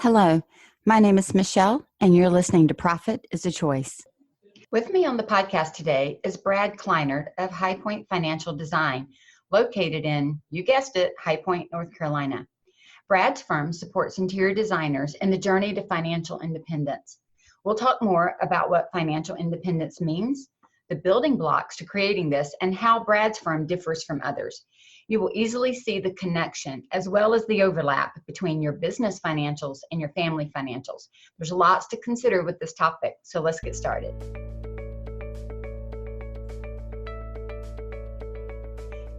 Hello, my name is Michele, and you're listening to Profit is a Choice. With me on the podcast today is Brad Clinard of High Point Financial Design, located in, you guessed it, High Point, North Carolina. Brad's firm supports interior designers in the journey to financial independence. We'll talk more about what financial independence means, the building blocks to creating this, and how Brad's firm differs from others. You will easily see the connection as well as the overlap between your business financials and your family financials. There's lots to consider with this topic, so let's get started.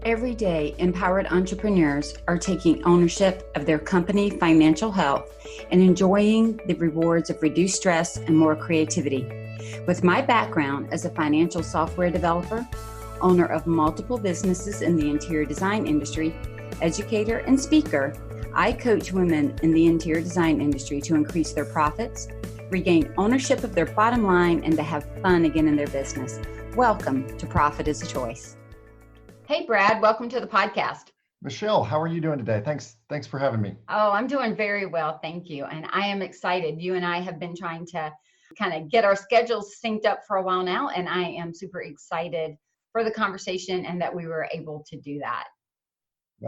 Every day, empowered entrepreneurs are taking ownership of their company financial health and enjoying the rewards of reduced stress and more creativity. With my background as a financial software developer, owner of multiple businesses in the interior design industry, educator, and speaker, I coach women in the interior design industry to increase their profits, regain ownership of their bottom line, and to have fun again in their business. Welcome to Profit is a Choice. Hey, Brad, welcome to the podcast. Michele, how are you doing today? Thanks for having me. Oh, I'm doing very well, thank you. And I am excited. You and I have been trying to kind of get our schedules synced up for a while now, and I am super excited for the conversation and that we were able to do that.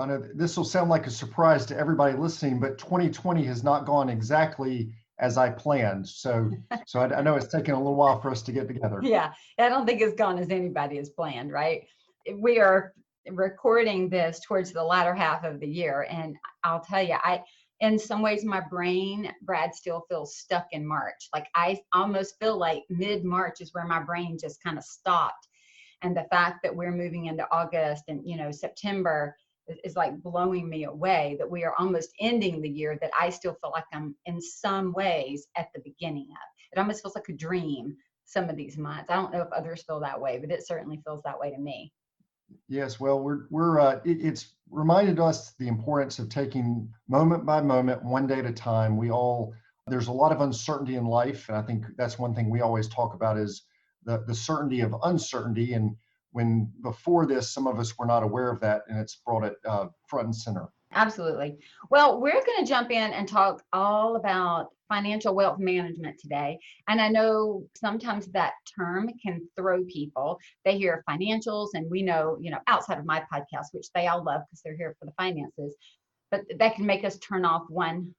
I know this will sound like a surprise to everybody listening, but 2020 has not gone exactly as I planned. So I know it's taken a little while for us to get together. Yeah, I don't think it's gone as anybody has planned, right? We are recording this towards the latter half of the year, and I'll tell you, in some ways, my brain, Brad, still feels stuck in March. Like I almost feel like mid-March is where my brain just kind of stopped. And the fact that we're moving into August and, September is like blowing me away, that we are almost ending the year, that I still feel like I'm in some ways at the beginning of. It almost feels like a dream some of these months. I don't know if others feel that way, but it certainly feels that way to me. Yes, well, it's reminded us the importance of taking moment by moment, one day at a time. There's a lot of uncertainty in life, and I think that's one thing we always talk about is the certainty of uncertainty. And when before this, some of us were not aware of that, and it's brought it front and center. Absolutely. Well, we're going to jump in and talk all about financial wealth management today. And I know sometimes that term can throw people. They hear financials, and we know, outside of my podcast, which they all love because they're here for the finances, but that can make us turn off one,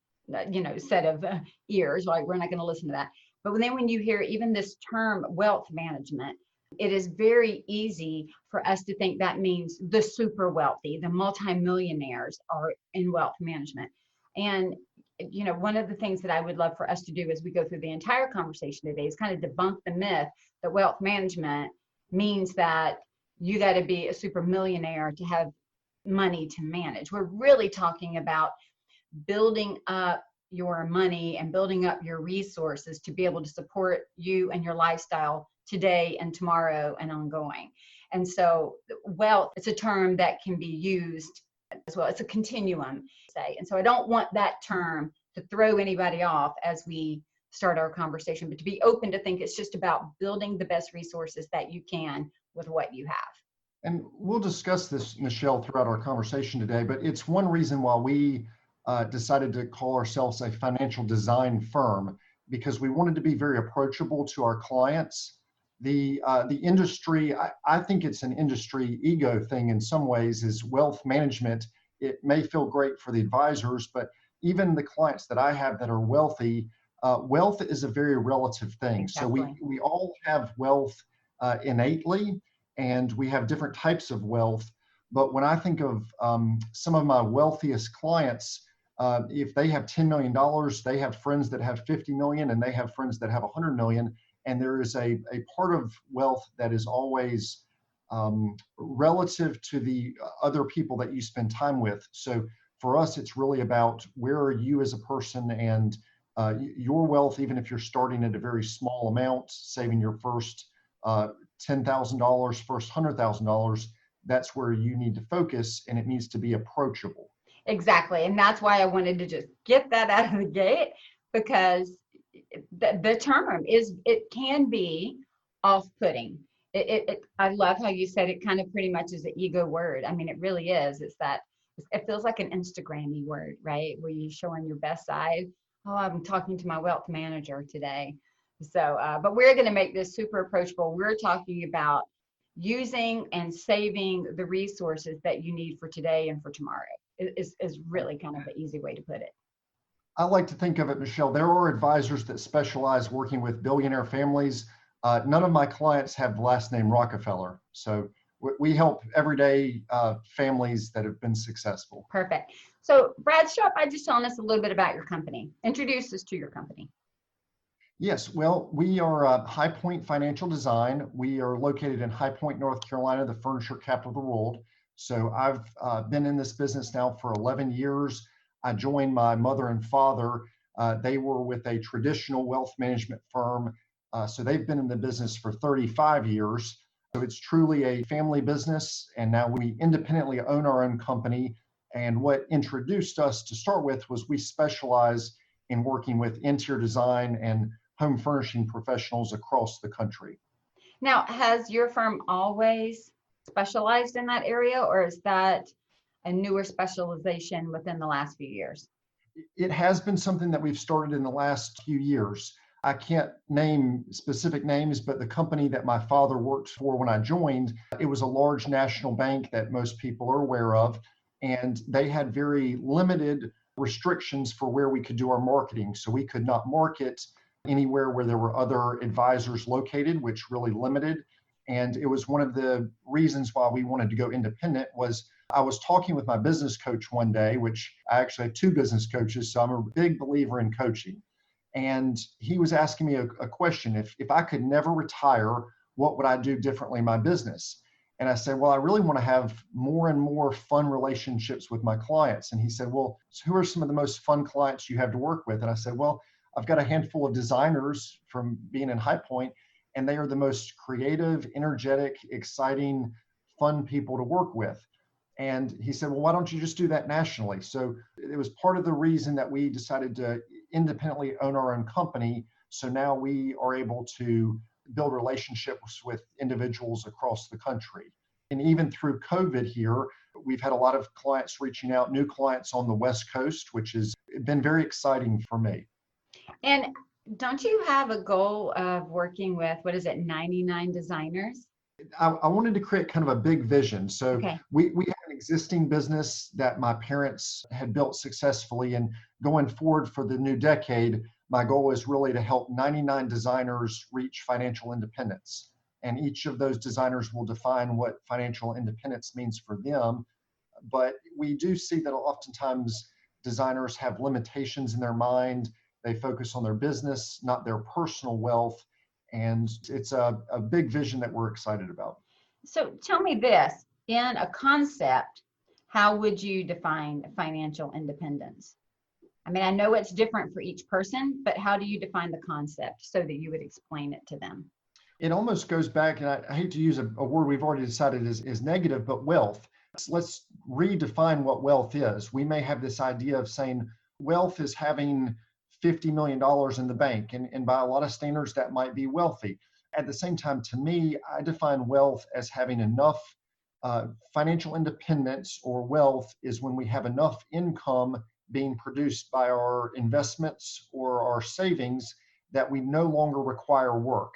set of ears, like we're not going to listen to that. But then when you hear even this term wealth management, it is very easy for us to think that means the super wealthy, the multimillionaires are in wealth management. And, one of the things that I would love for us to do as we go through the entire conversation today is kind of debunk the myth that wealth management means that you got to be a super millionaire to have money to manage. We're really talking about building up your money and building up your resources to be able to support you and your lifestyle today and tomorrow and ongoing. And so wealth, it's a term that can be used as well. It's a continuum, say. And so I don't want that term to throw anybody off as we start our conversation, but to be open to think it's just about building the best resources that you can with what you have. And we'll discuss this, Michele, throughout our conversation today, but it's one reason why we decided to call ourselves a financial design firm, because we wanted to be very approachable to our clients. The industry, I think it's an industry ego thing in some ways, is wealth management. It may feel great for the advisors, but even the clients that I have that are wealthy, wealth is a very relative thing. Exactly. So we all have wealth innately, and we have different types of wealth. But when I think of some of my wealthiest clients, if they have $10 million, they have friends that have 50 million, and they have friends that have 100 million. And there is a part of wealth that is always relative to the other people that you spend time with. So for us, it's really about where are you as a person, and your wealth, even if you're starting at a very small amount, saving your first $10,000, first $100,000, that's where you need to focus, and it needs to be approachable. Exactly. And that's why I wanted to just get that out of the gate, because the term it can be off-putting. I love how you said it kind of pretty much is an ego word. I mean, it really is. It feels like an Instagram-y word, right? Where you're showing your best side. Oh, I'm talking to my wealth manager today. So, but we're going to make this super approachable. We're talking about using and saving the resources that you need for today and for tomorrow. Is really kind of the easy way to put it. I like to think of it, Michelle. There are advisors that specialize working with billionaire families. None of my clients have the last name Rockefeller. So we help everyday families that have been successful. Perfect. So, Brad, start by just telling us a little bit about your company. Introduce us to your company. Yes, well, we are High Point Financial Design. We are located in High Point, North Carolina, the furniture capital of the world. So I've been in this business now for 11 years. I joined my mother and father. They were with a traditional wealth management firm. So they've been in the business for 35 years. So it's truly a family business. And now we independently own our own company. And what introduced us to start with was we specialize in working with interior design and home furnishing professionals across the country. Now, has your firm always specialized in that area, or is that a newer specialization within the last few years? It has been something that we've started in the last few years. I can't name specific names, but the company that my father worked for when I joined, it was a large national bank that most people are aware of, and they had very limited restrictions for where we could do our marketing. So we could not market anywhere where there were other advisors located, which really limited. And it was one of the reasons why we wanted to go independent. Was I was talking with my business coach one day, which I actually have two business coaches, so I'm a big believer in coaching. And he was asking me a question. If I could never retire, what would I do differently in my business? And I said, well, I really want to have more and more fun relationships with my clients. And he said, well, so who are some of the most fun clients you have to work with? And I said, well, I've got a handful of designers from being in High Point, and they are the most creative, energetic, exciting, fun people to work with. And he said, well, why don't you just do that nationally? So it was part of the reason that we decided to independently own our own company. So now we are able to build relationships with individuals across the country. And even through COVID here, we've had a lot of clients reaching out, new clients on the West Coast, which has been very exciting for me. And don't you have a goal of working with, what is it, 99 designers? I wanted to create kind of a big vision. So Okay. we have an existing business that my parents had built successfully. And going forward for the new decade, my goal is really to help 99 designers reach financial independence. And each of those designers will define what financial independence means for them. But we do see that oftentimes designers have limitations in their mind. They focus on their business, not their personal wealth. And it's a big vision that we're excited about. So tell me this, in a concept, how would you define financial independence? I mean, I know it's different for each person, but how do you define the concept so that you would explain it to them? It almost goes back, and I hate to use a word we've already decided is negative, but wealth. Let's redefine what wealth is. We may have this idea of saying wealth is having $50 million in the bank. And by a lot of standards, that might be wealthy. At the same time, to me, I define wealth as having enough financial independence, or wealth is when we have enough income being produced by our investments or our savings that we no longer require work.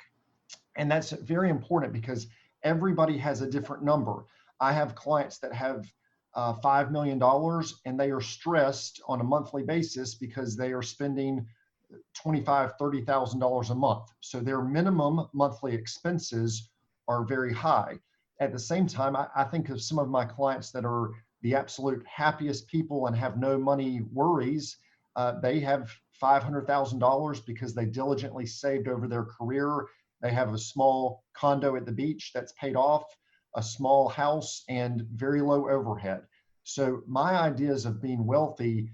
And that's very important because everybody has a different number. I have clients that have $5 million and they are stressed on a monthly basis because they are spending $25,000, $30,000 a month. So their minimum monthly expenses are very high. At the same time, I think of some of my clients that are the absolute happiest people and have no money worries. They have $500,000 because they diligently saved over their career. They have a small condo at the beach that's paid off, a small house, and very low overhead. So my ideas of being wealthy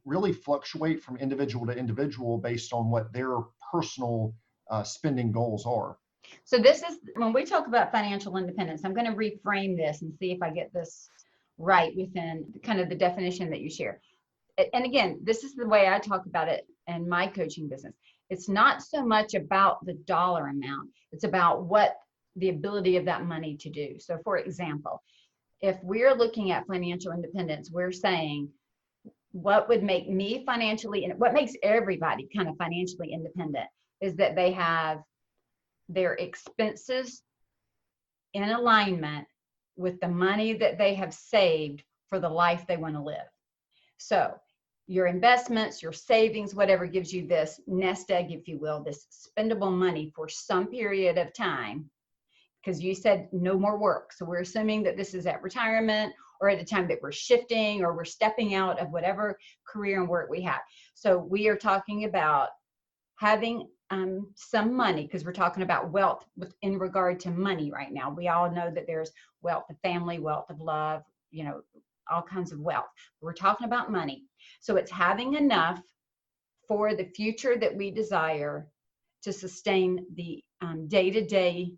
really fluctuate from individual to individual based on what their personal spending goals are. So this is, when we talk about financial independence, I'm going to reframe this and see if I get this right within kind of the definition that you share. And again, this is the way I talk about it in my coaching business. It's not so much about the dollar amount. It's about what the ability of that money to do. So for example, if we're looking at financial independence, we're saying what would make me financially, and what makes everybody kind of financially independent, is that they have their expenses in alignment with the money that they have saved for the life they want to live. So your investments, your savings, whatever gives you this nest egg, if you will, this spendable money for some period of time, because you said no more work. So we're assuming that this is at retirement or at a time that we're shifting or we're stepping out of whatever career and work we have. So we are talking about having some money, because we're talking about wealth in regard to money right now. We all know that there's wealth of family, wealth of love, all kinds of wealth. We're talking about money. So it's having enough for the future that we desire to sustain the day-to-day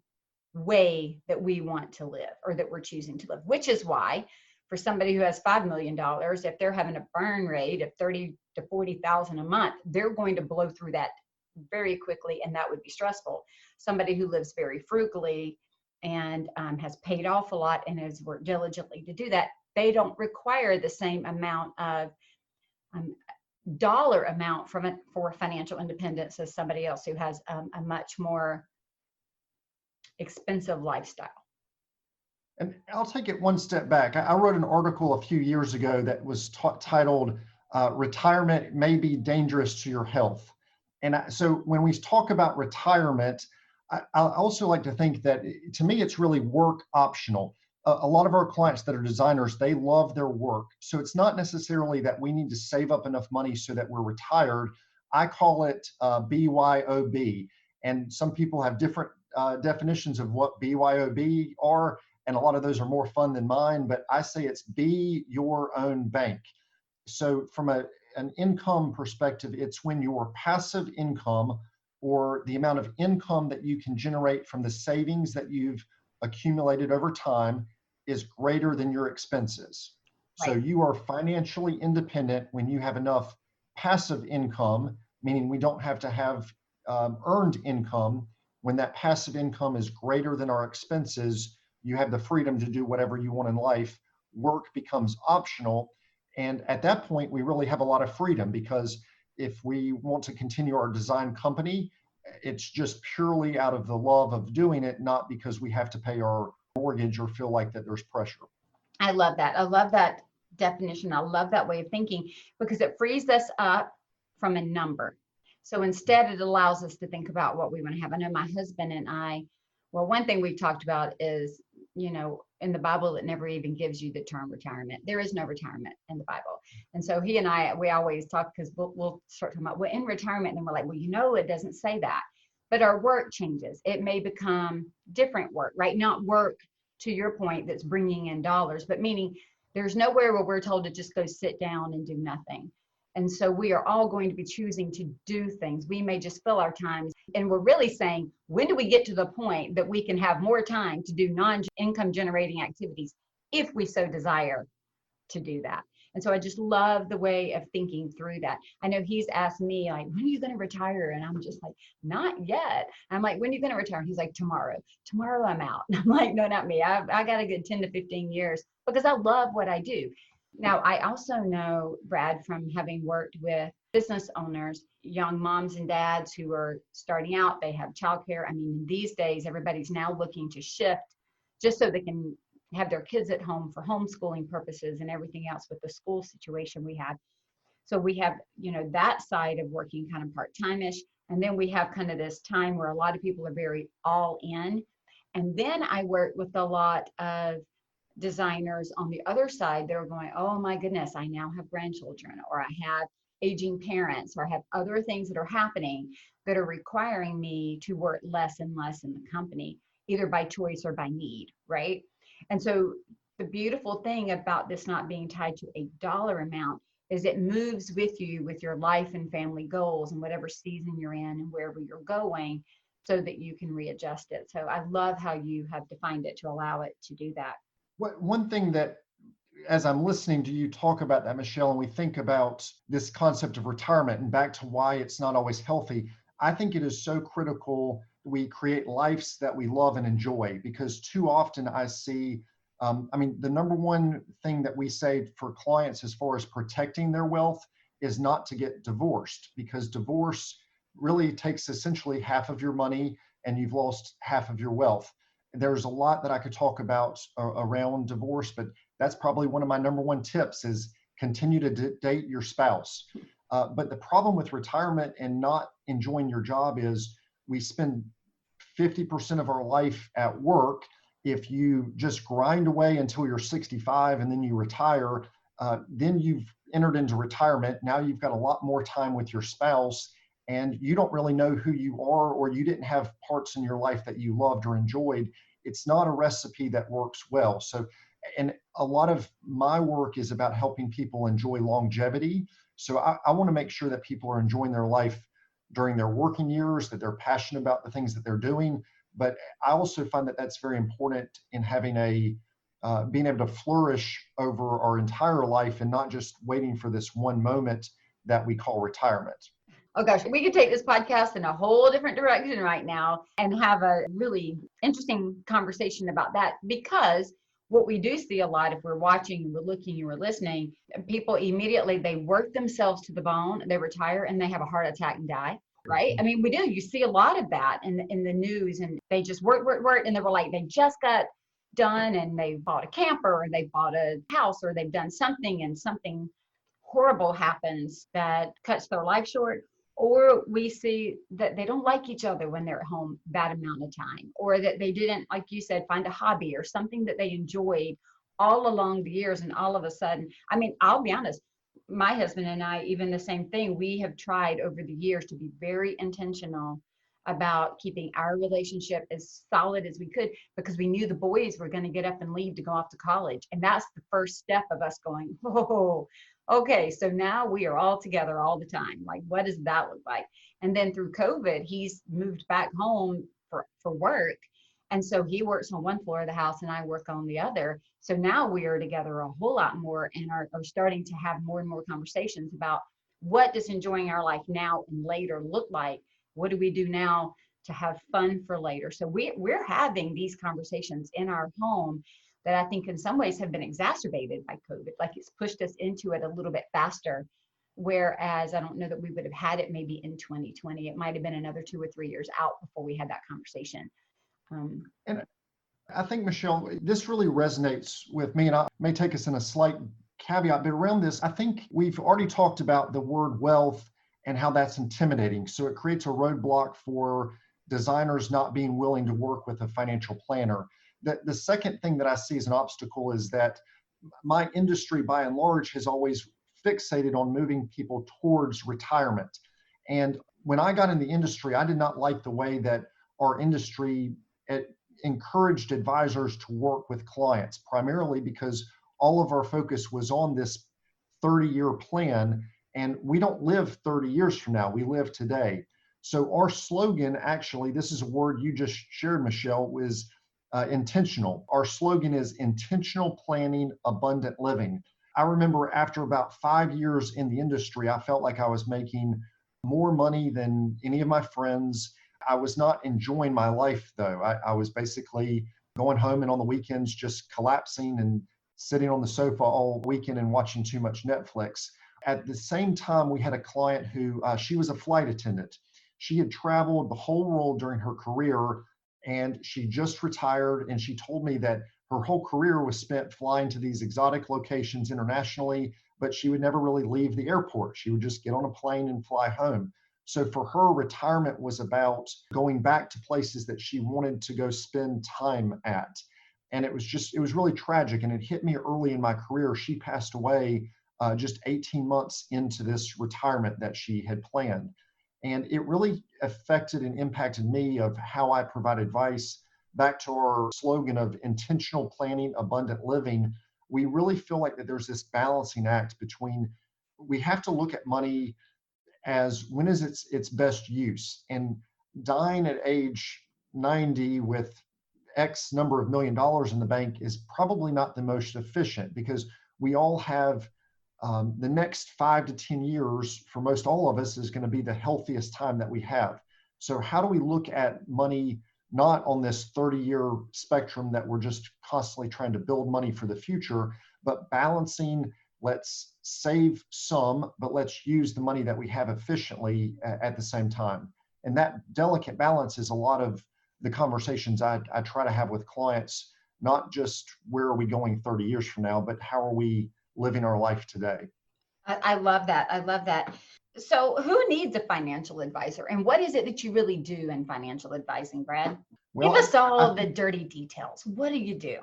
way that we want to live, or that we're choosing to live, which is why for somebody who has $5 million, if they're having a burn rate of 30 to 40,000 a month, they're going to blow through that very quickly, and that would be stressful. Somebody who lives very frugally and has paid off a lot and has worked diligently to do that, they don't require the same amount of dollar amount for financial independence as somebody else who has a much more expensive lifestyle. And I'll take it one step back. I wrote an article a few years ago that was titled Retirement May Be Dangerous to Your Health. And so when we talk about retirement, I also like to think that, to me, it's really work optional. A lot of our clients that are designers, they love their work. So it's not necessarily that we need to save up enough money so that we're retired. I call it BYOB. And some people have different definitions of what BYOB are, and a lot of those are more fun than mine, but I say it's be your own bank. So from an income perspective, it's when your passive income, or the amount of income that you can generate from the savings that you've accumulated over time, is greater than your expenses. Right. So you are financially independent when you have enough passive income, meaning we don't have to have earned income. When that passive income is greater than our expenses, you have the freedom to do whatever you want in life. Work becomes optional. And at that point, we really have a lot of freedom, because if we want to continue our design company, it's just purely out of the love of doing it, not because we have to pay our mortgage or feel like that there's pressure. I love that. I love that definition. I love that way of thinking, because it frees us up from a number. So instead, it allows us to think about what we want to have. I know my husband and I, well, one thing we've talked about is, in the Bible, it never even gives you the term retirement. There is no retirement in the Bible. And so he and I, we always talk, because we'll start talking about, well, in retirement, and we're like, well, it doesn't say that. But our work changes. It may become different work, right? Not work, to your point, that's bringing in dollars, but meaning there's nowhere where we're told to just go sit down and do nothing. And so we are all going to be choosing to do things. We may just fill our times. And we're really saying, when do we get to the point that we can have more time to do non-income generating activities, if we so desire to do that? And so I just love the way of thinking through that. I know he's asked me, like, when are you going to retire? And I'm just like, not yet. I'm like, when are you going to retire? He's like, tomorrow. Tomorrow I'm out. And I'm like, no, not me. I got a good 10 to 15 years, because I love what I do. Now, I also know, Brad, from having worked with business owners, young moms and dads who are starting out, they have childcare. I mean, these days, everybody's now looking to shift just so they can have their kids at home for homeschooling purposes and everything else with the school situation we have. So we have, that side of working kind of part-time-ish. And then we have kind of this time where a lot of people are very all in. And then I work with a lot of designers on the other side. They're going, oh my goodness, I now have grandchildren, or I have aging parents, or I have other things that are happening that are requiring me to work less and less in the company, either by choice or by need, right? And so the beautiful thing about this not being tied to a dollar amount is it moves with you with your life and family goals and whatever season you're in and wherever you're going, so that you can readjust it. So I love how you have defined it to allow it to do that. One thing that, as I'm listening to you talk about that, Michele, and we think about this concept of retirement and back to why it's not always healthy, I think it is so critical we create lives that we love and enjoy, because too often I see I mean, the number one thing that we say for clients as far as protecting their wealth is not to get divorced, because divorce really takes essentially half of your money and you've lost half of your wealth. There's a lot that I could talk about around divorce, but that's probably one of my number one tips is continue to date your spouse. But the problem with retirement and not enjoying your job is we spend 50% of our life at work. If you just grind away until you're 65 and then you retire, then you've entered into retirement. Now you've got a lot more time with your spouse and you don't really know who you are, or you didn't have parts in your life that you loved or enjoyed. It's not a recipe that works well. So, and a lot of my work is about helping people enjoy longevity. So I want to make sure that people are enjoying their life during their working years, that they're passionate about the things that they're doing. But I also find that that's very important in having being able to flourish over our entire life and not just waiting for this one moment that we call retirement. Oh gosh, we could take this podcast in a whole different direction right now and have a really interesting conversation about that, because what we do see a lot, if we're watching, we're looking, and we're listening, people immediately, they work themselves to the bone, they retire and they have a heart attack and die. Right? I mean, we do. You see a lot of that in the news, and they just work, and they were like, they just got done and they bought a camper or they bought a house or they've done something and something horrible happens that cuts their life short. Or we see that they don't like each other when they're at home that amount of time, or that they didn't, like you said, find a hobby or something that they enjoyed all along the years. And all of a sudden, I mean, I'll be honest, my husband and I, even the same thing, we have tried over the years to be very intentional about keeping our relationship as solid as we could, because we knew the boys were going to get up and leave to go off to college. And that's the first step of us going, oh, okay, so now we are all together all the time. Like, what does that look like? And then through COVID, he's moved back home for work. And so he works on one floor of the house and I work on the other. So now we are together a whole lot more and are starting to have more and more conversations about what does enjoying our life now and later look like? What do we do now to have fun for later? So we're having these conversations in our home that I think in some ways have been exacerbated by COVID. Like, it's pushed us into it a little bit faster. Whereas I don't know that we would have had it maybe in 2020. It might have been another 2 or 3 years out before we had that conversation. And I think, Michele, this really resonates with me, and I may take us in a slight caveat, but around this, I think we've already talked about the word wealth and how that's intimidating. So it creates a roadblock for designers not being willing to work with a financial planner. The second thing that I see as an obstacle is that my industry, by and large, has always fixated on moving people towards retirement. And when I got in the industry, I did not like the way that our industry encouraged advisors to work with clients, primarily because all of our focus was on this 30-year plan. And we don't live 30 years from now, we live today. So our slogan, actually, this is a word you just shared, Michele, is intentional. Our slogan is intentional planning, abundant living. I remember after about 5 years in the industry, I felt like I was making more money than any of my friends. I was not enjoying my life, though. I was basically going home and on the weekends just collapsing and sitting on the sofa all weekend and watching too much Netflix. At the same time, we had a client who, she was a flight attendant. She had traveled the whole world during her career, and she just retired. And she told me that her whole career was spent flying to these exotic locations internationally, but she would never really leave the airport. She would just get on a plane and fly home. So for her, retirement was about going back to places that she wanted to go spend time at. And it was really tragic. And it hit me early in my career. She passed away just 18 months into this retirement that she had planned. And it really affected and impacted me of how I provide advice. Back to our slogan of intentional planning, abundant living, we really feel like that there's this balancing act between, we have to look at money as when is its best use. And dying at age 90 with X number of $1 million in the bank is probably not the most efficient, because we all have the next 5 to 10 years for most all of us is going to be the healthiest time that we have. So how do we look at money not on this 30-year spectrum that we're just constantly trying to build money for the future, but balancing, let's save some, but let's use the money that we have efficiently at the same time. And that delicate balance is a lot of the conversations I try to have with clients, not just where are we going 30 years from now, but how are we living our life today? I love that. I love that. So, who needs a financial advisor, and what is it that you really do in financial advising, Brad? Give Well, us all I the dirty details. What do you do?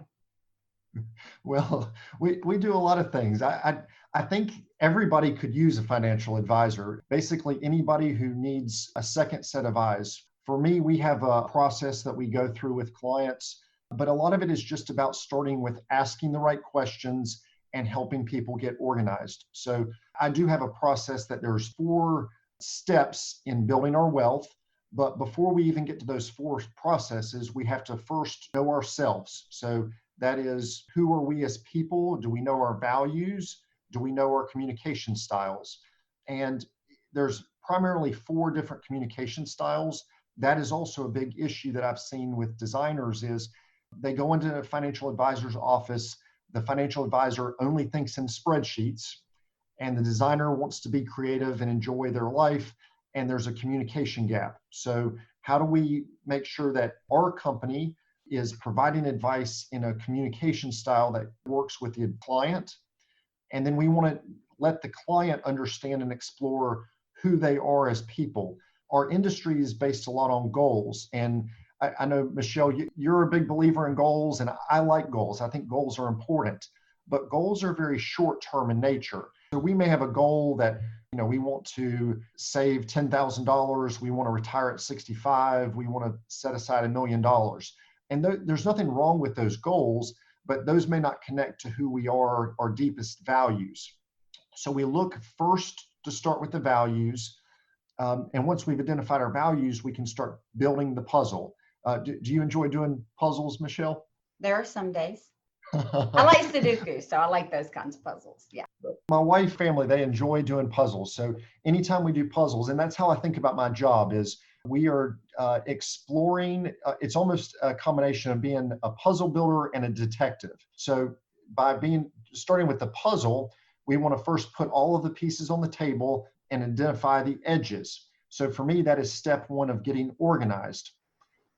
Well, we do a lot of things. I think everybody could use a financial advisor, basically anybody who needs a second set of eyes. For me, we have a process that we go through with clients, but a lot of it is just about starting with asking the right questions and helping people get organized. So I do have a process that there's 4 steps in building our wealth. But before we even get to those 4 processes, we have to first know ourselves. So that is, who are we as people? Do we know our values? Do we know our communication styles? And there's primarily 4 different communication styles. That is also a big issue that I've seen with designers is they go into a financial advisor's office. The financial advisor only thinks in spreadsheets, and the designer wants to be creative and enjoy their life, and there's a communication gap. So how do we make sure that our company is providing advice in a communication style that works with the client? And then we want to let the client understand and explore who they are as people. Our industry is based a lot on goals. And I know, Michele, you're a big believer in goals, and I like goals. I think goals are important, but goals are very short term in nature. So we may have a goal that, we want to save $10,000. We want to retire at 65. We want to set aside $1 million. And there's nothing wrong with those goals, but those may not connect to who we are, our deepest values. So we look first to start with the values. And once we've identified our values, we can start building the puzzle. Do you enjoy doing puzzles, Michele? There are some days. I like Sudoku, so I like those kinds of puzzles. Yeah. My wife, family, they enjoy doing puzzles. So anytime we do puzzles, and that's how I think about my job is we are exploring, it's almost a combination of being a puzzle builder and a detective. So by starting with the puzzle, we want to first put all of the pieces on the table and identify the edges. So for me, that is step 1 of getting organized.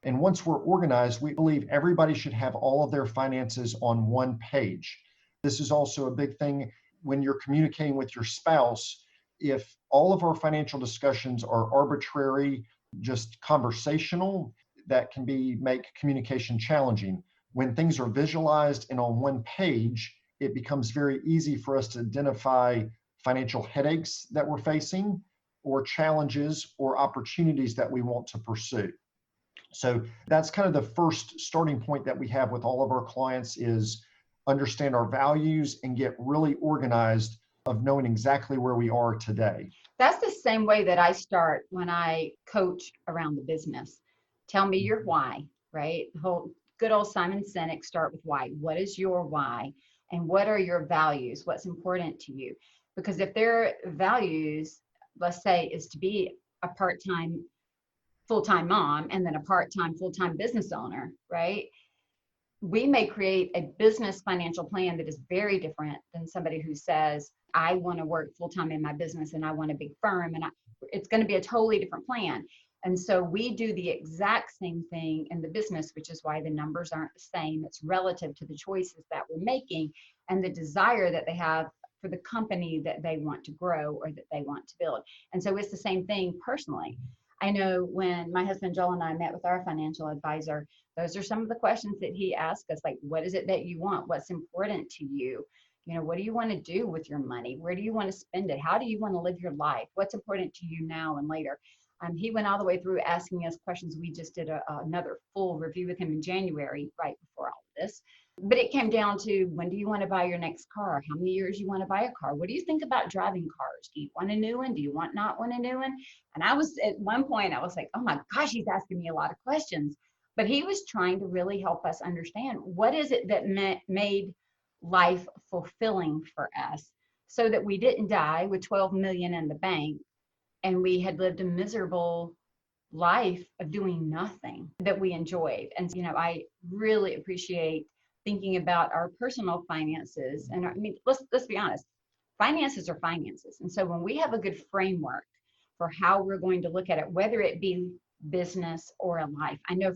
And once we're organized, we believe everybody should have all of their finances on one page. This is also a big thing when you're communicating with your spouse. If all of our financial discussions are arbitrary, just conversational, that can make communication challenging. When things are visualized and on one page, it becomes very easy for us to identify financial headaches that we're facing, or challenges or opportunities that we want to pursue. So that's kind of the first starting point that we have with all of our clients is understand our values and get really organized of knowing exactly where we are today. That's the same way that I start when I coach around the business. Tell me your why, right? Good old Simon Sinek, start with why. What is your why? And what are your values? What's important to you? Because if their values, let's say, is to be a part-time full-time mom and then a part-time full-time business owner, right? We may create a business financial plan that is very different than somebody who says, I want to work full-time in my business and I want a big firm, and it's going to be a totally different plan. And so we do the exact same thing in the business, which is why the numbers aren't the same. It's relative to the choices that we're making and the desire that they have for the company that they want to grow or that they want to build. And so it's the same thing personally. I know when my husband Joel and I met with our financial advisor, those are some of the questions that he asked us, like, what is it that you want? What's important to you? What do you want to do with your money? Where do you want to spend it? How do you want to live your life? What's important to you now and later? He went all the way through asking us questions. We just did another full review with him in January, right before all of this. But it came down to, when do you want to buy your next car? How many years you want to buy a car? What do you think about driving cars? Do you want a new one? Do you not want a new one? And I was, at one point, I was like, oh my gosh, he's asking me a lot of questions. But he was trying to really help us understand what is it that made life fulfilling for us, so that we didn't die with 12 million in the bank and we had lived a miserable life of doing nothing that we enjoyed. And, I really appreciate thinking about our personal finances. And I mean, let's be honest, finances are finances. And so when we have a good framework for how we're going to look at it, whether it be business or a life, I know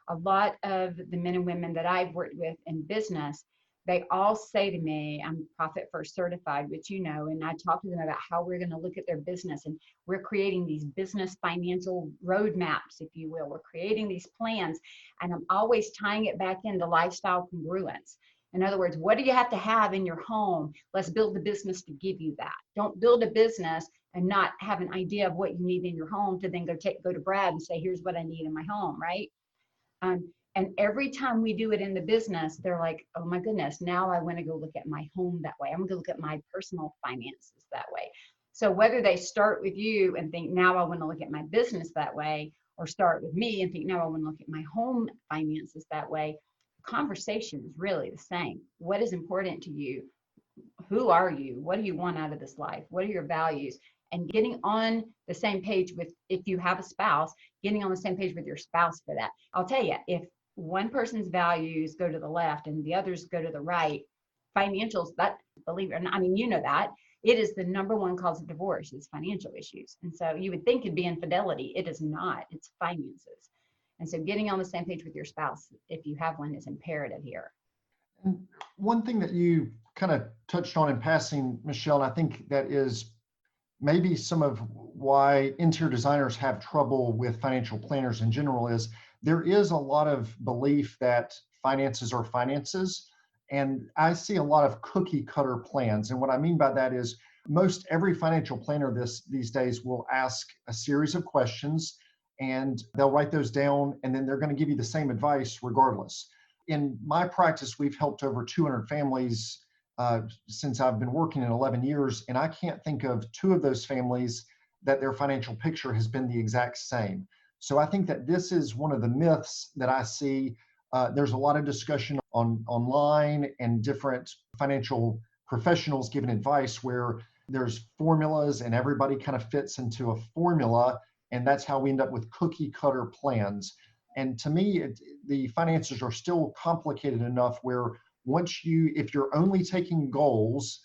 a lot of the men and women that I've worked with in business, they all say to me, I'm Profit First certified, which and I talk to them about how we're going to look at their business. And we're creating these business financial roadmaps, if you will. We're creating these plans. And I'm always tying it back into lifestyle congruence. In other words, what do you have to have in your home? Let's build a business to give you that. Don't build a business and not have an idea of what you need in your home to then go to Brad and say, here's what I need in my home, right? And every time we do it in the business, they're like, oh my goodness, now I want to go look at my home that way. I'm going to look at my personal finances that way. So whether they start with you and think, now I want to look at my business that way, or start with me and think, now I want to look at my home finances that way, the conversation is really the same. What is important to you? Who are you? What do you want out of this life? What are your values? And getting on the same page with, if you have a spouse, getting on the same page with your spouse for that. I'll tell you, if one person's values go to the left and the others go to the right, financials, that, believe it or not, I mean, that it is the number one cause of divorce is financial issues. And so you would think it'd be infidelity. It is not, it's finances. And so getting on the same page with your spouse, if you have one, is imperative here. And one thing that you kind of touched on in passing, Michele, and I think that is maybe some of why interior designers have trouble with financial planners in general, is there is a lot of belief that finances are finances. And I see a lot of cookie cutter plans. And what I mean by that is most every financial planner these days will ask a series of questions and they'll write those down, and then they're going to give you the same advice regardless. In my practice, we've helped over 200 families since I've been working in 11 years, and I can't think of 2 of those families that their financial picture has been the exact same. So I think that this is one of the myths that I see. There's a lot of discussion online and different financial professionals giving advice where there's formulas and everybody kind of fits into a formula, and that's how we end up with cookie cutter plans. And to me, the finances are still complicated enough where if you're only taking goals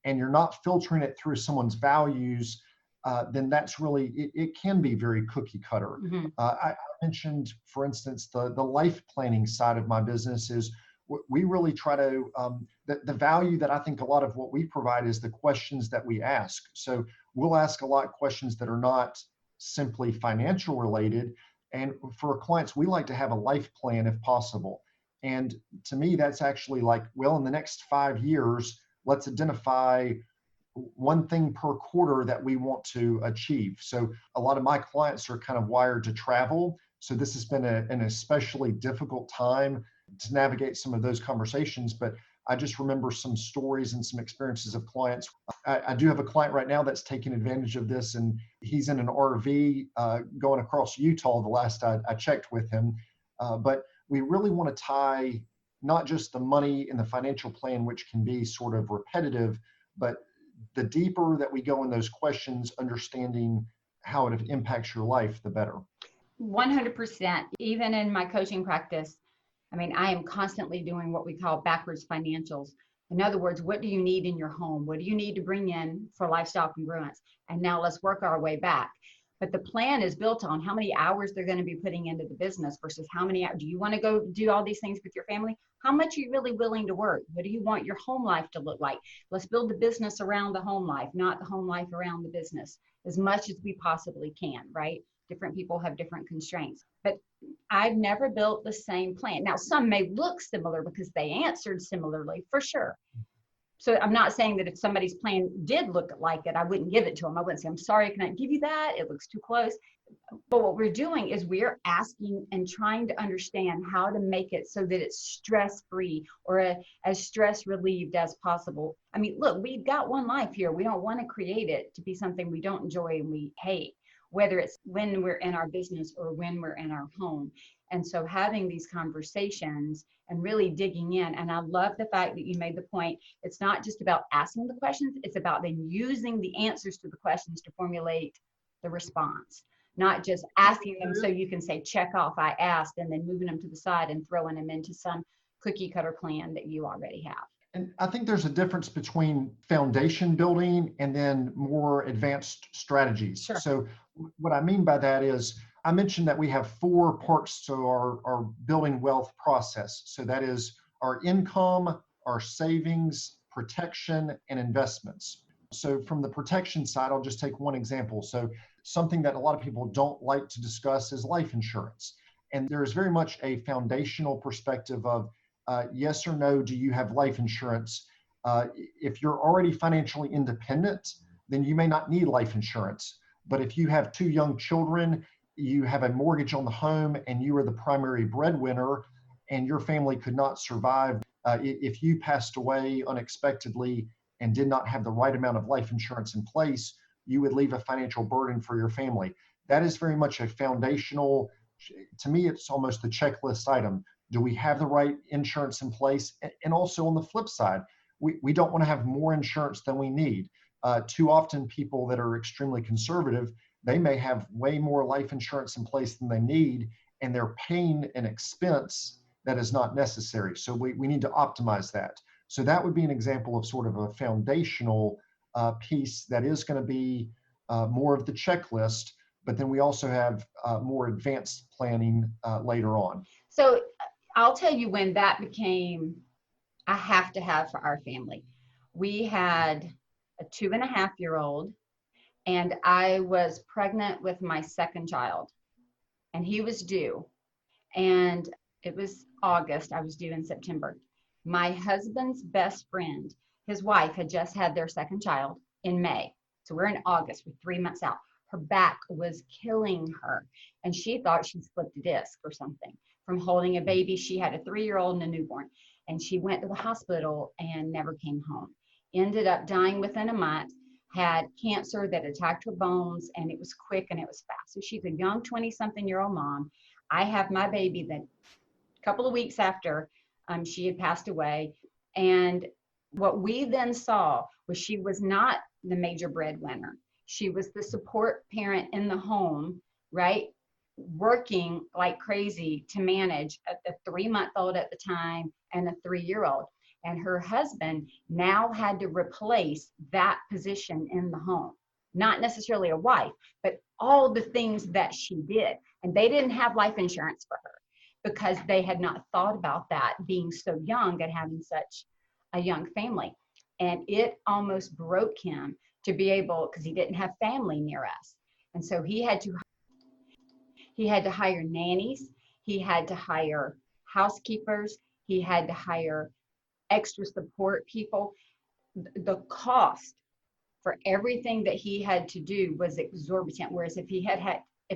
and you're not filtering it through someone's values, then that's really, it can be very cookie cutter. Mm-hmm. I mentioned, for instance, the life planning side of my business is we really try to, the value that I think a lot of what we provide is the questions that we ask. So we'll ask a lot of questions that are not simply financial related. And for our clients, we like to have a life plan if possible. And to me, that's actually like, well, in the next 5 years, let's identify one thing per quarter that we want to achieve. So a lot of my clients are kind of wired to travel. So this has been an especially difficult time to navigate some of those conversations. But I just remember some stories and some experiences of clients. I do have a client right now that's taking advantage of this, and he's in an RV going across Utah the last I checked with him. But we really want to tie not just the money in the financial plan, which can be sort of repetitive, but the deeper that we go in those questions, understanding how it impacts your life, the better. 100%. Even in my coaching practice, I mean, I am constantly doing what we call backwards financials. In other words, what do you need in your home? What do you need to bring in for lifestyle congruence? And now let's work our way back. But the plan is built on how many hours they're going to be putting into the business versus how many hours. Do you want to go do all these things with your family? How much are you really willing to work? What do you want your home life to look like? Let's build the business around the home life, not the home life around the business, as much as we possibly can, right? Different people have different constraints. But I've never built the same plan. Now, some may look similar because they answered similarly, for sure. So I'm not saying that if somebody's plan did look like it, I wouldn't give it to them. I wouldn't say, I'm sorry, I cannot give you that. It looks too close. But what we're doing is we're asking and trying to understand how to make it so that it's stress-free or as stress-relieved as possible. I mean, look, we've got one life here. We don't want to create it to be something we don't enjoy and we hate, whether it's when we're in our business or when we're in our home. And so having these conversations and really digging in, and I love the fact that you made the point, it's not just about asking the questions, it's about then using the answers to the questions to formulate the response. not just asking them so you can say, check off, I asked, and then moving them to the side and throwing them into some cookie cutter plan that you already have. And I think there's a difference between foundation building and then more advanced strategies. Sure. So what I mean by that is, I mentioned that we have 4 parts to our building wealth process. So that is our income, our savings, protection, and investments. So from the protection side, I'll just take one example. So something that a lot of people don't like to discuss is life insurance. And there is very much a foundational perspective of yes or no, do you have life insurance? If you're already financially independent, then you may not need life insurance. But if you have 2 young children, you have a mortgage on the home, and you are the primary breadwinner, and your family could not survive if you passed away unexpectedly and did not have the right amount of life insurance in place, you would leave a financial burden for your family. That is very much a foundational, to me, it's almost the checklist item. Do we have the right insurance in place? And also on the flip side, we don't want to have more insurance than we need. Too often people that are extremely conservative, they may have way more life insurance in place than they need, and they're paying an expense that is not necessary. So we need to optimize that. So that would be an example of sort of a foundational piece that is going to be more of the checklist, but then we also have more advanced planning later on. So I'll tell you when that became a have to have for our family. We had a 2.5-year-old, and I was pregnant with my second child, and he was due. And it was August, I was due in September. My husband's best friend, his wife had just had their second child in May. So we're in August, we're 3 months out. Her back was killing her, and she thought she slipped a disc or something from holding a baby. She had a 3-year-old and a newborn, and she went to the hospital and never came home. Ended up dying within a month, had cancer that attacked her bones, and it was quick and it was fast. So she's a young 20-something-year-old mom. I have my baby that a couple of weeks after she had passed away. And what we then saw was she was not the major breadwinner. She was the support parent in the home, right? Working like crazy to manage a 3-month-old at the time and a 3-year-old. And her husband now had to replace that position in the home. Not necessarily a wife, but all the things that she did. And they didn't have life insurance for her because they had not thought about that, being so young and having such a young family. And it almost broke him to be able, because he didn't have family near us. And so he had to hire nannies, he had to hire housekeepers, he had to hire extra support people. The cost for everything that he had to do was exorbitant. Whereas if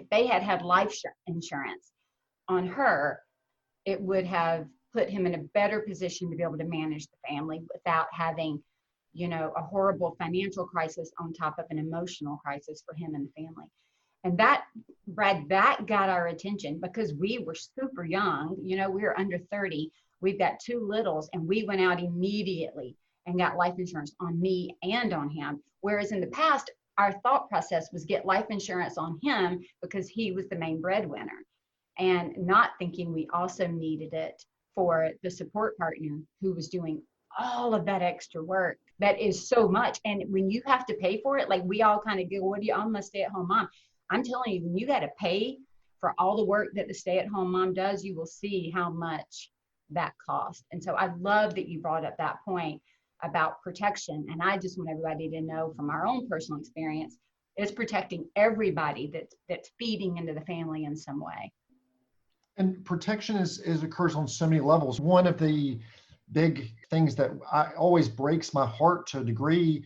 they had had life insurance on her, it would have put him in a better position to be able to manage the family without having, a horrible financial crisis on top of an emotional crisis for him and the family. And that, Brad, that got our attention because we were super young. We were under 30. We've got 2 littles, and we went out immediately and got life insurance on me and on him. Whereas in the past, our thought process was get life insurance on him because he was the main breadwinner, and not thinking we also needed it for the support partner who was doing all of that extra work. That is so much. And when you have to pay for it, like we all kind of go, I'm a stay-at-home mom. I'm telling you, when you got to pay for all the work that the stay-at-home mom does, you will see how much that costs. And so I love that you brought up that point about protection. And I just want everybody to know from our own personal experience, it's protecting everybody that's feeding into the family in some way. And protection occurs on so many levels. One of the big things that always breaks my heart to a degree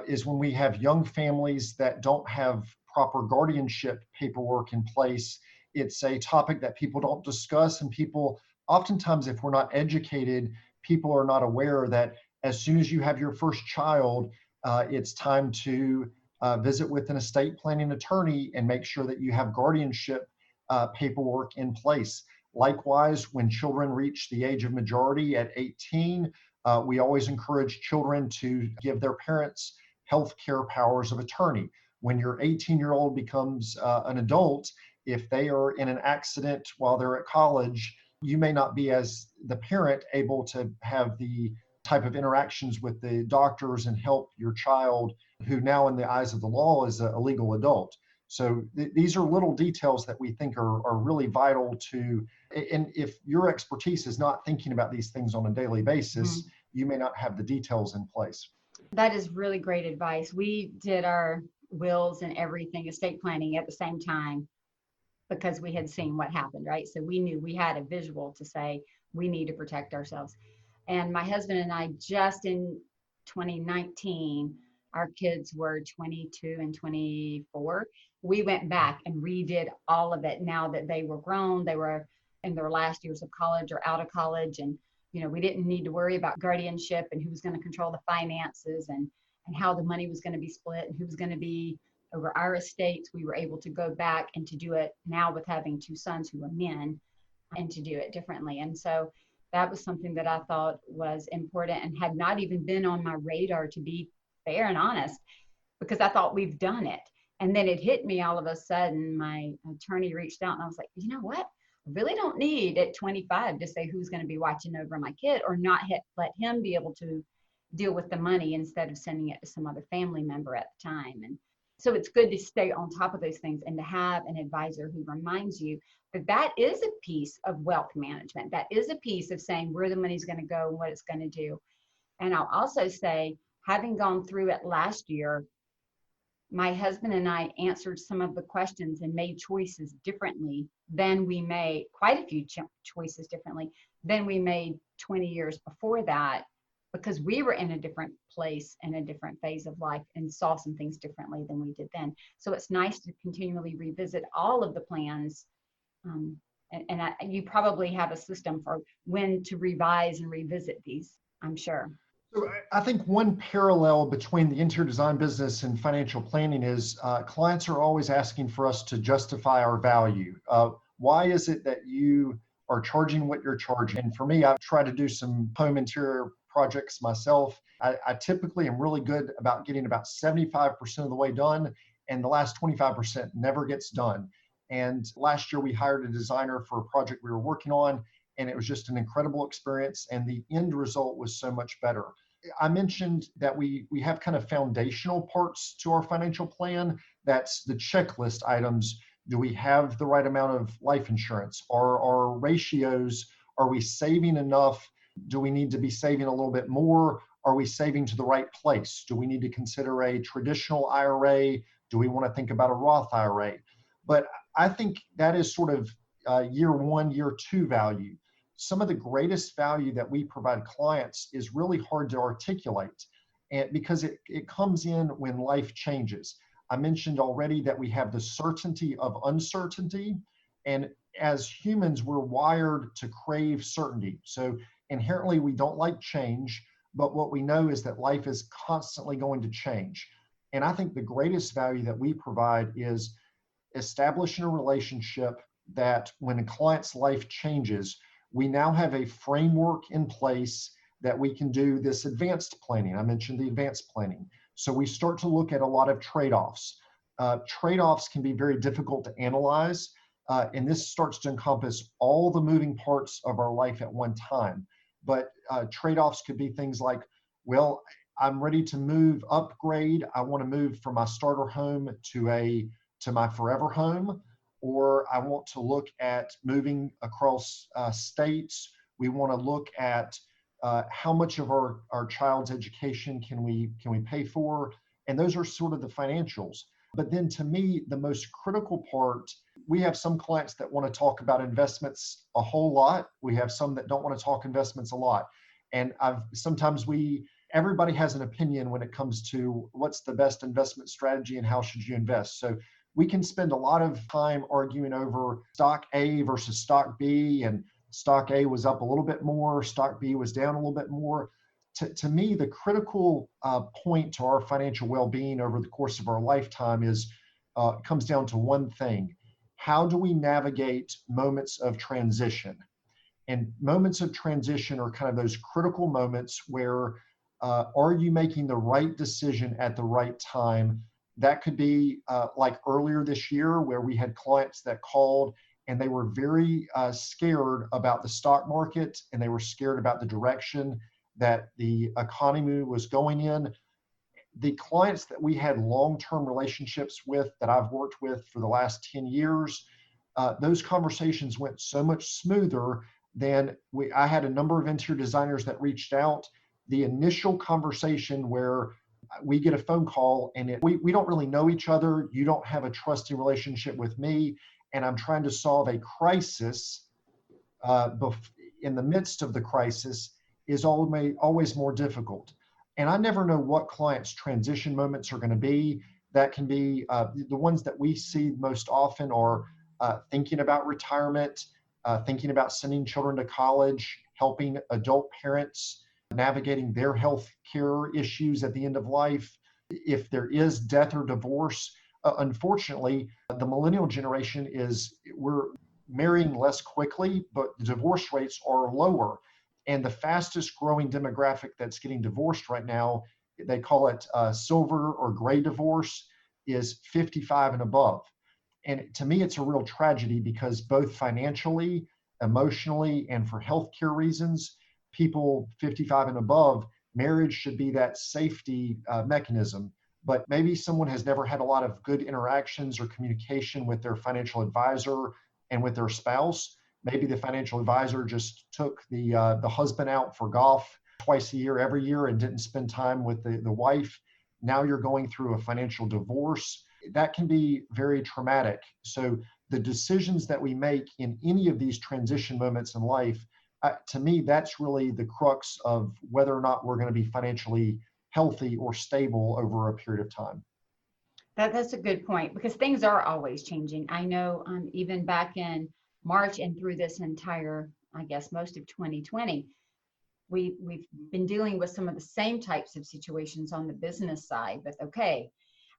is when we have young families that don't have proper guardianship paperwork in place. It's a topic that people don't discuss, and people oftentimes, if we're not educated, people are not aware that as soon as you have your first child, it's time to visit with an estate planning attorney and make sure that you have guardianship paperwork in place. Likewise, when children reach the age of majority at 18, we always encourage children to give their parents health care powers of attorney. When your 18-year-old becomes an adult, if they are in an accident while they're at college, you may not be, as the parent, able to have the type of interactions with the doctors and help your child, who now in the eyes of the law is a legal adult. So these are little details that we think are really vital to, and if your expertise is not thinking about these things on a daily basis, you may not have the details in place. That is really great advice. We did our wills and everything, estate planning, at the same time because we had seen what happened, right? So we knew we had a visual to say we need to protect ourselves. And my husband and I, just in 2019, our kids were 22 and 24. We went back and redid all of it. Now that they were grown, they were in their last years of college or out of college. And, we didn't need to worry about guardianship and who was going to control the finances and how the money was going to be split and who was going to be over our estates. We were able to go back and to do it now with having two sons who were men, and to do it differently. And so that was something that I thought was important and had not even been on my radar, to be fair and honest, because I thought we've done it. And then it hit me all of a sudden. My attorney reached out and I was like, you know what? I really don't need at 25 to say who's going to be watching over my kid, or not let him be able to deal with the money instead of sending it to some other family member at the time. And so it's good to stay on top of those things and to have an advisor who reminds you that that is a piece of wealth management. That is a piece of saying where the money's going to go and what it's going to do. And I'll also say, having gone through it last year, my husband and I answered some of the questions and made choices differently than we made, quite a few choices differently than we made 20 years before that, because we were in a different place and a different phase of life and saw some things differently than we did then. So it's nice to continually revisit all of the plans. You probably have a system for when to revise and revisit these, I'm sure. So I think one parallel between the interior design business and financial planning is clients are always asking for us to justify our value. Why is it that you are charging what you're charging? And for me, I've tried to do some home interior projects myself. I typically am really good about getting about 75% of the way done, and the last 25% never gets done. And last year we hired a designer for a project we were working on, and it was just an incredible experience, and the end result was so much better. I mentioned that we have kind of foundational parts to our financial plan. That's the checklist items. Do we have the right amount of life insurance? Are our ratios, are we saving enough? Do we need to be saving a little bit more? Are we saving to the right place? Do we need to consider a traditional IRA? Do we want to think about a Roth IRA? But I think that is sort of year one, year two value. Some of the greatest value that we provide clients is really hard to articulate, and because it comes in when life changes. I mentioned already that we have the certainty of uncertainty, and as humans, we're wired to crave certainty. So inherently, we don't like change, but what we know is that life is constantly going to change. And I think the greatest value that we provide is establishing a relationship that when a client's life changes, we now have a framework in place that we can do this advanced planning. I mentioned the advanced planning. So we start to look at a lot of trade-offs. Trade-offs can be very difficult to analyze, and this starts to encompass all the moving parts of our life at one time. But trade-offs could be things like, well, I'm ready to upgrade. I want to move from my starter home to my forever home, or I want to look at moving across states. We want to look at how much of our child's education can we pay for, and those are sort of the financials. But then to me, the most critical part, we have some clients that want to talk about investments a whole lot. We have some that don't want to talk investments a lot. And everybody has an opinion when it comes to what's the best investment strategy and how should you invest. So we can spend a lot of time arguing over stock A versus stock B, and stock A was up a little bit more, stock B was down a little bit more. To me, the critical point to our financial well-being over the course of our lifetime comes down to one thing. How do we navigate moments of transition? And moments of transition are kind of those critical moments where are you making the right decision at the right time? That could be like earlier this year where we had clients that called and they were very scared about the stock market, and they were scared about the direction that the economy was going in. The clients that we had long-term relationships with that I've worked with for the last 10 years, those conversations went so much smoother than I had a number of interior designers that reached out. The initial conversation where we get a phone call and we don't really know each other, you don't have a trusting relationship with me, and I'm trying to solve a crisis uh, in the midst of the crisis is always more difficult. And I never know what clients' transition moments are going to be. That can be the ones that we see most often are thinking about retirement, thinking about sending children to college, helping adult parents navigating their health care issues at the end of life. If there is death or divorce, unfortunately, the millennial generation we're marrying less quickly, but the divorce rates are lower. And the fastest growing demographic that's getting divorced right now, they call it silver or gray divorce, is 55 and above. And to me, it's a real tragedy because both financially, emotionally, and for healthcare reasons, people 55 and above, marriage should be that safety mechanism. But maybe someone has never had a lot of good interactions or communication with their financial advisor and with their spouse. Maybe the financial advisor just took the husband out for golf twice a year, every year, and didn't spend time with the wife. Now you're going through a financial divorce. That can be very traumatic. So the decisions that we make in any of these transition moments in life, to me, that's really the crux of whether or not we're going to be financially healthy or stable over a period of time. That's a good point, because things are always changing. I know even back in March and through this entire, I guess, most of 2020, we've been dealing with some of the same types of situations on the business side with okay.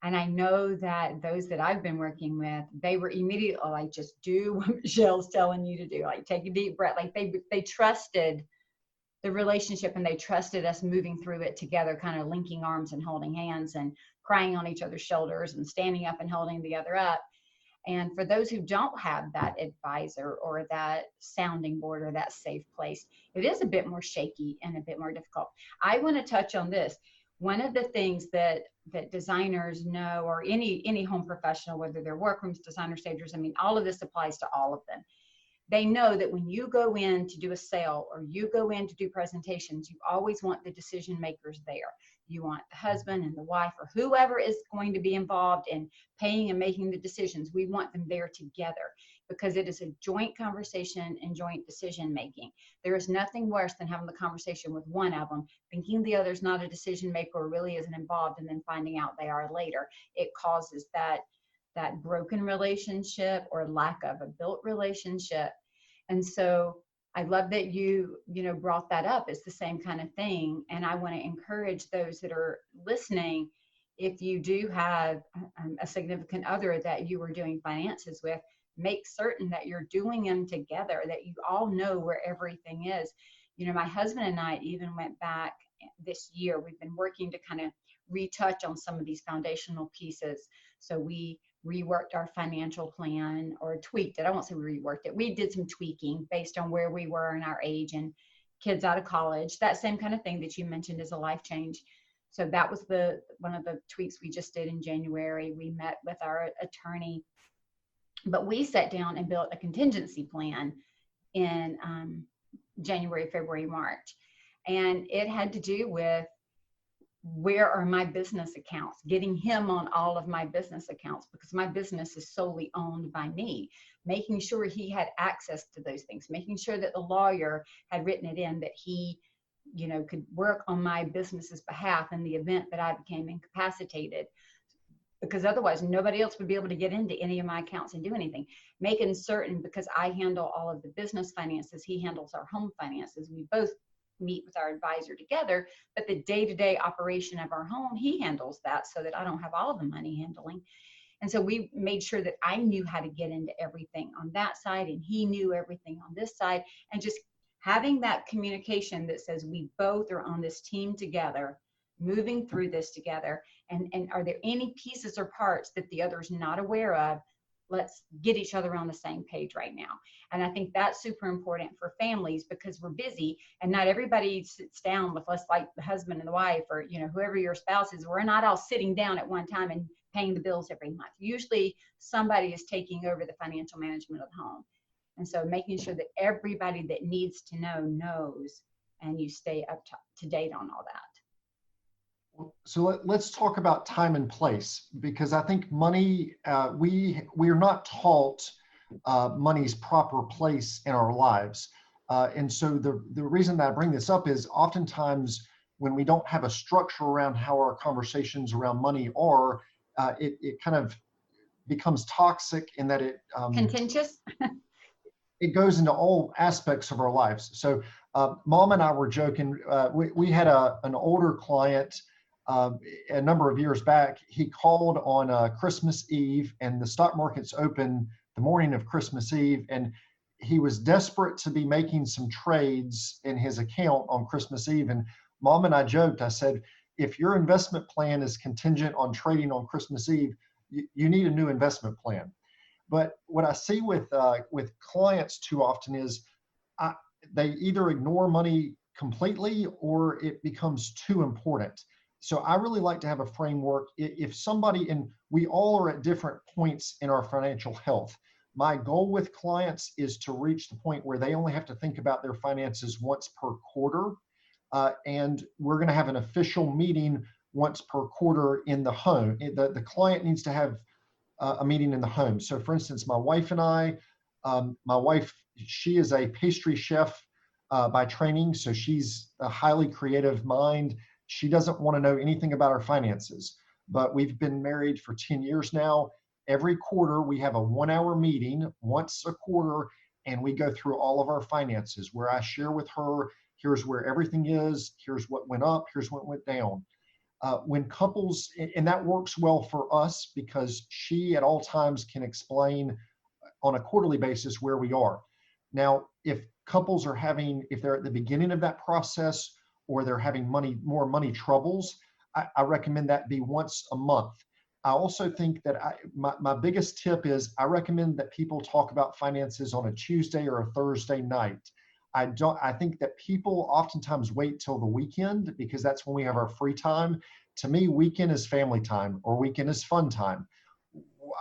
And I know that those that I've been working with, they were immediately like, just do what Michelle's telling you to do. Like, take a deep breath. Like they trusted the relationship, and they trusted us moving through it together, kind of linking arms and holding hands and crying on each other's shoulders and standing up and holding the other up. And for those who don't have that advisor or that sounding board or that safe place, it is a bit more shaky and a bit more difficult. I want to touch on this. One of the things that designers know, or any home professional, whether they're workrooms, designer stagers, I mean, all of this applies to all of them. They know that when you go in to do a sale or you go in to do presentations, you always want the decision makers there. You want the husband and the wife or whoever is going to be involved in paying and making the decisions. We want them there together, because it is a joint conversation and joint decision making. There is nothing worse than having the conversation with one of them, thinking the other's not a decision maker or really isn't involved, and then finding out they are later. It causes that broken relationship or lack of a built relationship. And so I love that you brought that up. It's the same kind of thing. And I want to encourage those that are listening, if you do have a significant other that you are doing finances with, make certain that you're doing them together, that you all know where everything is. My husband and I even went back this year. We've been working to kind of retouch on some of these foundational pieces. So we reworked our financial plan, or tweaked it. I won't say we reworked it. We did some tweaking based on where we were in our age and kids out of college, that same kind of thing that you mentioned is a life change. So that was one of the tweaks we just did in January. We met with our attorney, but we sat down and built a contingency plan in January, February, March. And it had to do with, where are my business accounts, getting him on all of my business accounts, because my business is solely owned by me, making sure he had access to those things, making sure that the lawyer had written it in that he could work on my business's behalf in the event that I became incapacitated, because otherwise nobody else would be able to get into any of my accounts and do anything. Making certain, because I handle all of the business finances, he handles our home finances. We both meet with our advisor together, but the day-to-day operation of our home, he handles that, so that I don't have all of the money handling. And so we made sure that I knew how to get into everything on that side, and he knew everything on this side, and just having that communication that says we both are on this team together, moving through this together. And are there any pieces or parts that the other's not aware of? Let's get each other on the same page right now. And I think that's super important for families, because we're busy and not everybody sits down with us, like the husband and the wife, or, you know, whoever your spouse is. We're not all sitting down at one time and paying the bills every month. Usually somebody is taking over the financial management of the home. And so making sure that everybody that needs to know knows, and you stay up to date on all that. So let's talk about time and place, because I think money, we are not taught money's proper place in our lives. And so the reason that I bring this up is oftentimes when we don't have a structure around how our conversations around money are, it kind of becomes toxic in that it Contentious. it goes into all aspects of our lives. So Mom and I were joking. We had an older client a number of years back. He called on Christmas Eve, and the stock market's open the morning of Christmas Eve, and he was desperate to be making some trades in his account on Christmas Eve. And Mom and I joked. I said, if your investment plan is contingent on trading on Christmas Eve, you need a new investment plan. But what I see with clients too often is they either ignore money completely or it becomes too important. So I really like to have a framework. If somebody, and we all are at different points in our financial health, my goal with clients is to reach the point where they only have to think about their finances once per quarter. And we're going to have an official meeting once per quarter in the home. The client needs to have a meeting in the home. So for instance, my wife and I, my wife, she is a pastry chef by training. So she's a highly creative mind. She doesn't want to know anything about our finances, but we've been married for 10 years now. Every quarter, we have a 1-hour meeting once a quarter, and we go through all of our finances where I share with her, here's where everything is, here's what went up, here's what went down. When couples, and that works well for us because she at all times can explain on a quarterly basis where we are. Now, if couples are if they're at the beginning of that process, or they're having more money troubles, I recommend that be once a month. I also think that my biggest tip is I recommend that people talk about finances on a Tuesday or a Thursday night. I think that people oftentimes wait till the weekend because that's when we have our free time. To me, weekend is family time or weekend is fun time.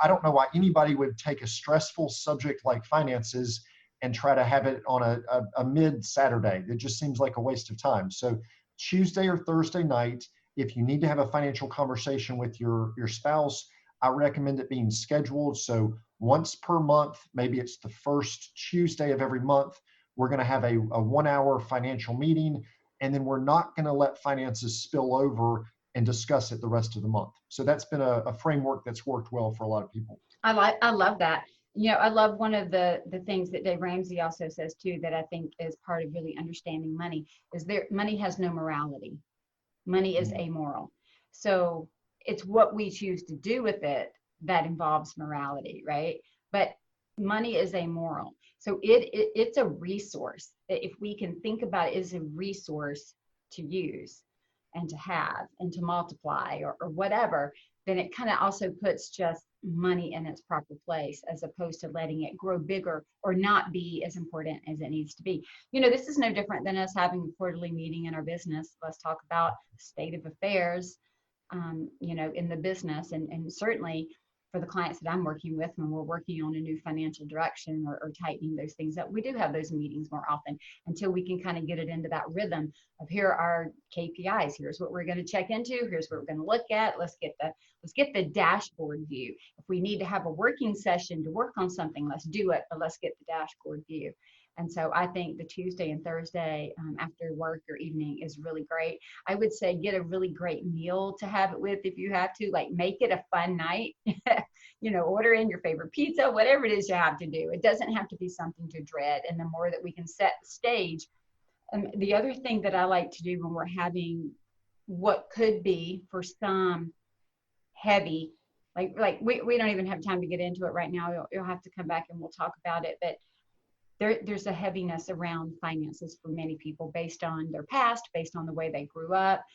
I don't know why anybody would take a stressful subject like finances and try to have it on a mid-Saturday. It just seems like a waste of time. So Tuesday or Thursday night, if you need to have a financial conversation with your spouse, I recommend it being scheduled. So once per month, maybe it's the first Tuesday of every month, we're going to have a 1-hour financial meeting, and then we're not going to let finances spill over and discuss it the rest of the month. So that's been a framework that's worked well for a lot of people. I love that. You know, I love one of the things that Dave Ramsey also says too, that I think is part of really understanding money, is money has no morality. Money is amoral. So it's what we choose to do with it that involves morality, right? But money is amoral. So it's a resource. If we can think about it as a resource to use and to have and to multiply or whatever, then it kind of also puts just money in its proper place, as opposed to letting it grow bigger or not be as important as it needs to be. You know, this is no different than us having a quarterly meeting in our business. Let's talk about the state of affairs, you know, in the business. And certainly for the clients that I'm working with, when we're working on a new financial direction or tightening those things up, we do have those meetings more often until we can kind of get it into that rhythm of here are our KPIs. Here's what we're going to check into. Here's what we're going to look at. Let's get the dashboard view. If we need to have a working session to work on something, let's do it, but let's get the dashboard view. And so I think the Tuesday and Thursday after work or evening is really great. I would say get a really great meal to have it with if you have to, like make it a fun night, you know, order in your favorite pizza, whatever it is you have to do. It doesn't have to be something to dread. And the more that we can set the stage. The other thing that I like to do when we're having what could be for some heavy, like we don't even have time to get into it right now. You'll have to come back and we'll talk about it. But there's a heaviness around finances for many people based on their past, based on the way they grew up.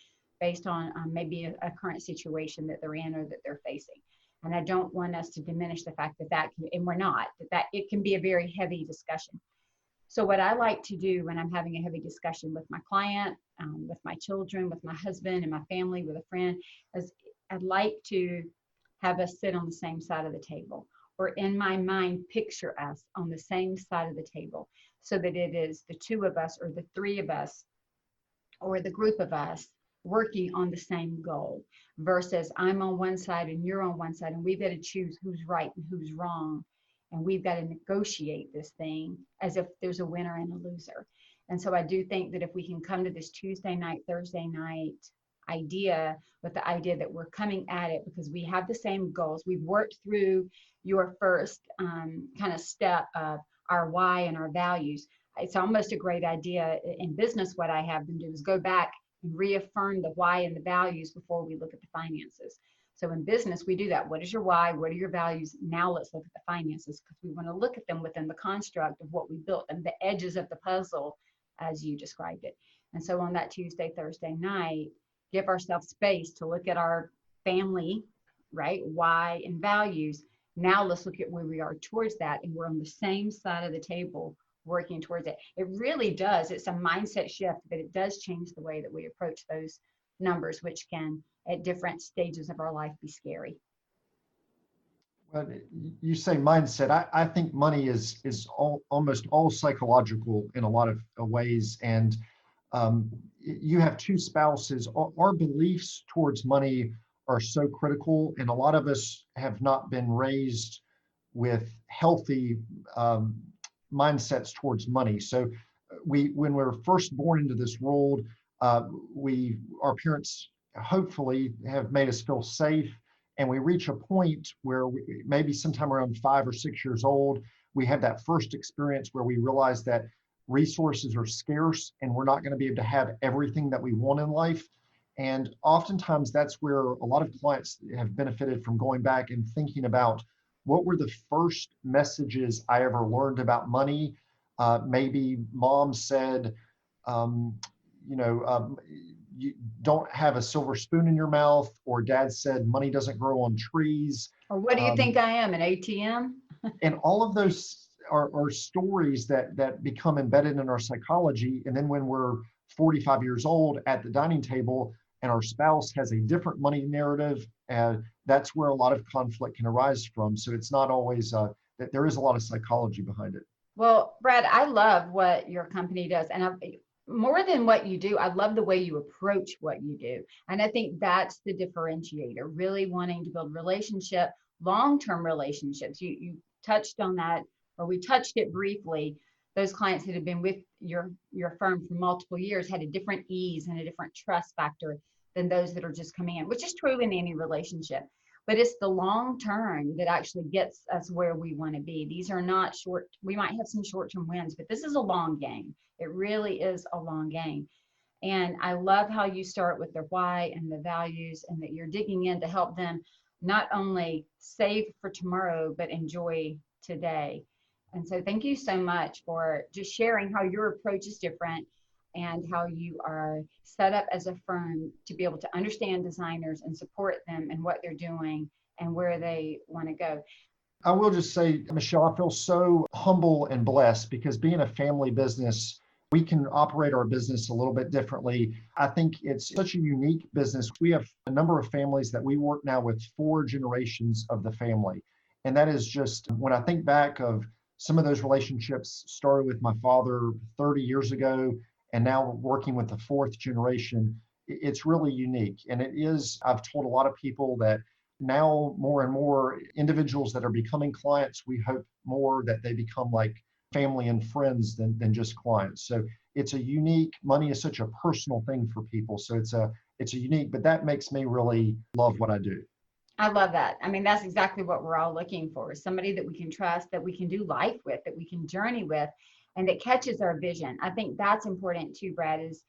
based on maybe a current situation that they're in or that they're facing. And I don't want us to diminish the fact that and we're not, that it can be a very heavy discussion. So what I like to do when I'm having a heavy discussion with my client, with my children, with my husband and my family, with a friend, is I'd like to have us sit on the same side of the table, or in my mind, picture us on the same side of the table, so that it is the two of us or the three of us or the group of us working on the same goal, versus I'm on one side and you're on one side and we've got to choose who's right and who's wrong. And we've got to negotiate this thing as if there's a winner and a loser. And so I do think that if we can come to this Tuesday night, Thursday night idea with the idea that we're coming at it because we have the same goals. We've worked through your first kind of step of our why and our values. It's almost a great idea in business. What I have them do is go back and reaffirm the why and the values before we look at the finances. So in business, we do that. What is your why? What are your values? Now let's look at the finances, because we want to look at them within the construct of what we built and the edges of the puzzle, as you described it. And so on that Tuesday, Thursday night, give ourselves space to look at our family, right? Why and values. Now let's look at where we are towards that. And we're on the same side of the table working towards it. It really does. It's a mindset shift, but it does change the way that we approach those numbers, which can, at different stages of our life, be scary. Well, you say mindset. I think money is almost all psychological in a lot of ways. And you have two spouses. Our beliefs towards money are so critical, and a lot of us have not been raised with healthy mindsets towards money. So when we're first born into this world, our parents hopefully have made us feel safe, and we reach a point where maybe sometime around 5 or 6 years old, we have that first experience where we realize that resources are scarce and we're not going to be able to have everything that we want in life. And oftentimes that's where a lot of clients have benefited from going back and thinking about what were the first messages I ever learned about money. Maybe mom said, you don't have a silver spoon in your mouth, or dad said money doesn't grow on trees. Or what do you think I am, an ATM? And all of those are stories that become embedded in our psychology. And then when we're 45 years old at the dining table and our spouse has a different money narrative, that's where a lot of conflict can arise from. So it's not always that there is a lot of psychology behind it. Well, Brad, I love what your company does. And more than what you do, I love the way you approach what you do. And I think that's the differentiator, really wanting to build relationship, long-term relationships. You touched on that, or we touched it briefly. Those clients that have been with your firm for multiple years had a different ease and a different trust factor than those that are just coming in, which is true in any relationship. But it's the long term that actually gets us where we want to be. These are not short. We might have some short-term wins, but this is a long game. It really is a long game. And I love how you start with the why and the values, and that you're digging in to help them not only save for tomorrow, but enjoy today. And so thank you so much for just sharing how your approach is different and how you are set up as a firm to be able to understand designers and support them in what they're doing and where they want to go. I will just say, Michele, I feel so humble and blessed, because being a family business, we can operate our business a little bit differently. I think it's such a unique business. We have a number of families that we work now with 4 generations of the family. And that is just, when I think back of some of those relationships started with my father 30 years ago, and now working with the 4th generation, it's really unique. And it is, I've told a lot of people that now more and more individuals that are becoming clients, we hope more that they become like family and friends than just clients. So it's a unique, money is such a personal thing for people. So it's a unique, but that makes me really love what I do. I love that. I mean, that's exactly what we're all looking for. Somebody that we can trust, that we can do life with, that we can journey with, and that catches our vision. I think that's important too, Brad, is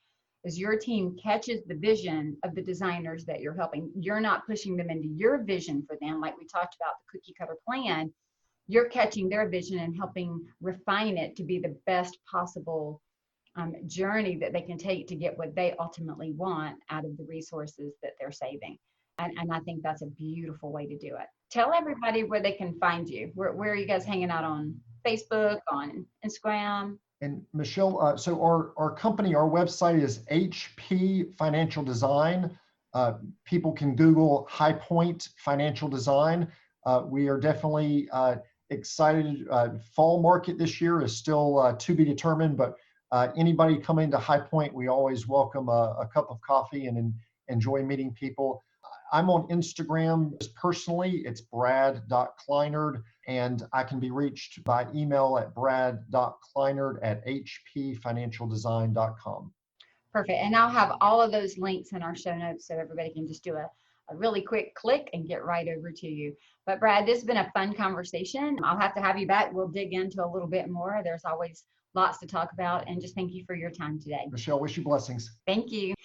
your team catches the vision of the designers that you're helping. You're not pushing them into your vision for them, like we talked about the cookie cutter plan. You're catching their vision and helping refine it to be the best possible journey that they can take to get what they ultimately want out of the resources that they're saving. And I think that's a beautiful way to do it. Tell everybody where they can find you. Where are you guys hanging out on Facebook, on Instagram? And Michelle, so our company, our website is HP Financial Design. People can Google High Point Financial Design. We are definitely excited. Fall market this year is still to be determined, but anybody coming to High Point, we always welcome a cup of coffee and enjoy meeting people. I'm on Instagram personally. It's brad.clinard, and I can be reached by email at brad.clinard@hpfinancialdesign.com. Perfect. And I'll have all of those links in our show notes so everybody can just do a really quick click and get right over to you. But Brad, this has been a fun conversation. I'll have to have you back. We'll dig into a little bit more. There's always lots to talk about. And just thank you for your time today. Michelle, wish you blessings. Thank you.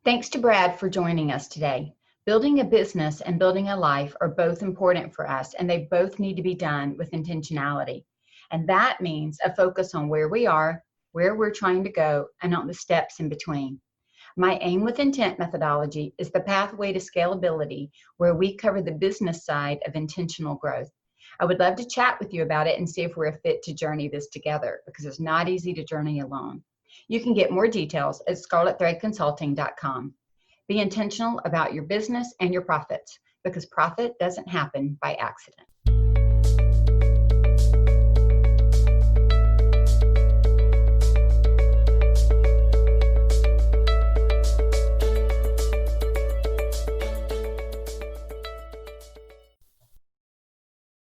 Thanks to Brad for joining us today. Building a business and building a life are both important for us, and they both need to be done with intentionality. And that means a focus on where we are, where we're trying to go, and on the steps in between. My Aim with Intent methodology is the pathway to scalability, where we cover the business side of intentional growth. I would love to chat with you about it and see if we're a fit to journey this together, because it's not easy to journey alone. You can get more details at scarletthreadconsulting.com. Be intentional about your business and your profits, because profit doesn't happen by accident.